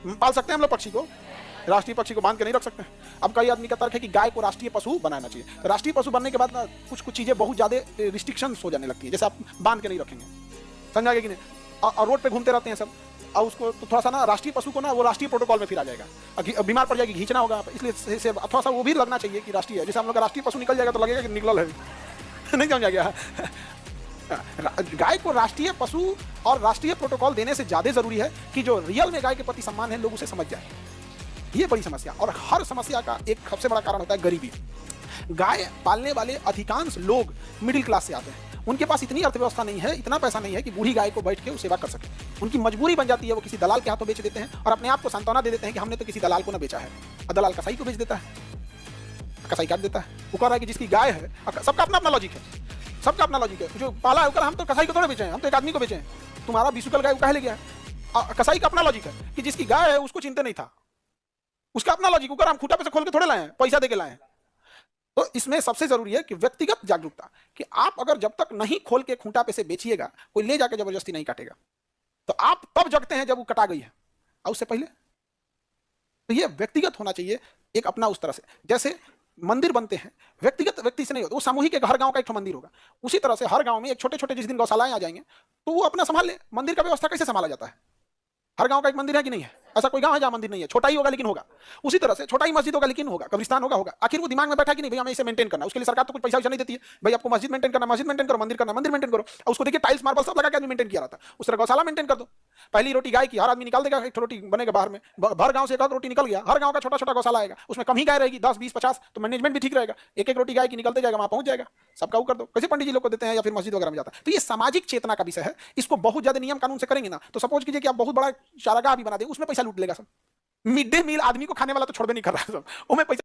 पाल सकते हैं हम लोग पक्षी को, राष्ट्रीय पक्षी को बांध के नहीं रख सकते हैं। अब कई आदमी का तर्क है कि गाय को राष्ट्रीय पशु बनाना चाहिए। तो राष्ट्रीय पशु बनने के बाद ना कुछ कुछ चीजें बहुत ज्यादा रिस्ट्रिक्शंस हो जाने लगती है, जैसे आप बांध के नहीं रखेंगे, समझा गया कि नहीं, और रोड पे घूमते रहते हैं सब, और उसको तो थोड़ा सा ना राष्ट्रीय पशु को ना वो राष्ट्रीय प्रोटोकॉल में फिर आ जाएगा, बीमार पड़ जाएगी, खींचना होगा, इसलिए से थोड़ा सा वो भी लगना चाहिए कि राष्ट्रीय है। जैसे हम लोग का राष्ट्रीय पशु निकल जाएगा तो लगेगा कि निकल है नहीं समझा गया। गाय को राष्ट्रीय पशु और राष्ट्रीय प्रोटोकॉल देने से ज्यादा जरूरी है कि जो रियल में गाय के प्रति सम्मान है लोग उसे समझ जाए। ये बड़ी समस्या, और हर समस्या का एक सबसे बड़ा कारण होता है गरीबी। गाय पालने वाले अधिकांश लोग मिडिल क्लास से आते हैं, उनके पास इतनी अर्थव्यवस्था नहीं है, इतना पैसा नहीं है कि बूढ़ी गाय को बैठ के सेवा कर सके। उनकी मजबूरी बन जाती है, वो किसी दलाल के हाथों बेच देते हैं और अपने आप को सांत्वना दे देते हैं कि हमने तो किसी दलाल को ना बेचा है, और दलाल कसाई को बेच देता है, कसाई काट देता है। वो कह रहा है कि जिसकी गाय है, सबका अपना अपना लॉजिक है, सबका अपना लॉजिक है। जो पाला है हम तो कसाई को थोड़े बेचे हैं, हम तो एक आदमी को बेचे हैं। तुम्हारा 20 कल गाय कह ले गया, कसाई का अपना लॉजिक है कि जिसकी गाय है उसको चिंता नहीं था, उसका अपना लॉजिक, ऊपर हम खूंटा पे से खोल के थोड़े लाए हैं, पैसा दे के लाए हैं। तो इसमें सबसे जरूरी है कि व्यक्तिगत जागरूकता, कि आप अगर जब तक नहीं खोल के खूंटा पे से बेचिएगा, कोई ले जाके जबरदस्ती नहीं काटेगा, तो आप तब जगते हैं जब वो कटा गई है, और उससे पहले तो ये व्यक्तिगत होना चाहिए एक अपना उस तरह से। जैसे मंदिर बनते हैं व्यक्तिगत व्यक्ति से नहीं होता, वो सामूहिक एक हर गांव का एक मंदिर होगा, उसी तरह से हर गांव में एक छोटे छोटे जिस दिन गौशालाएं आ जाएंगे तो वो अपना संभाल ले। मंदिर का व्यवस्था कैसे संभाला जाता है? हर गांव का एक मंदिर है कि नहीं है? ऐसा कोई गांव है जहां मंदिर नहीं है? छोटा ही होगा लेकिन होगा। उसी तरह से छोटा ही मस्जिद होगा लेकिन होगा, कब्रिस्तान होगा। आखिर वो दिमाग में बैठा कि नहीं भाई हमें इसे मेंटेन करना, उसके लिए सरकार तो कुछ पैसा नहीं देती है, भाई आपको मस्जिद मेंटेन करना, मस्जिद मेंटेन करो, मंदिर करना, मंदिर मेंटेन करो। और उसको देखिए टाइल्स मार्बल सब लगा के आदमी मेंटेन किया रहता है। उस तरह गौशाला मेंटेन कर दो, पहली रोटी गाय की, हर आदमी निकाल देगा, एक रोटी बनेगा बाहर में, हर गांव से एक रोटी निकल गया, हर गांव का छोटा छोटा गौशाला आएगा, उसमें कम ही गाय रहेगी, 10 20 50, तो मैनेजमेंट भी ठीक रहेगा, एक एक रोटी गाय की निकलते जाएगा, वहां पहुंच जाएगा, सबका वो कर दो। कैसे पंडित जी लोग को देते हैं या फिर मस्जिद वगैरह में जाता है। तो ये सामाजिक चेतना का विषय है, इसको बहुत ज्यादा नियम कानून से करेंगे ना तो सपोज कीजिए कि आप बहुत बड़ा चारागाह भी बना दें, उसमें पैसा लूट लेगा सब। मिड डे मील आदमी को खाने वाला तो छोड़बे नहीं कर रहा है सब, वो में पैसा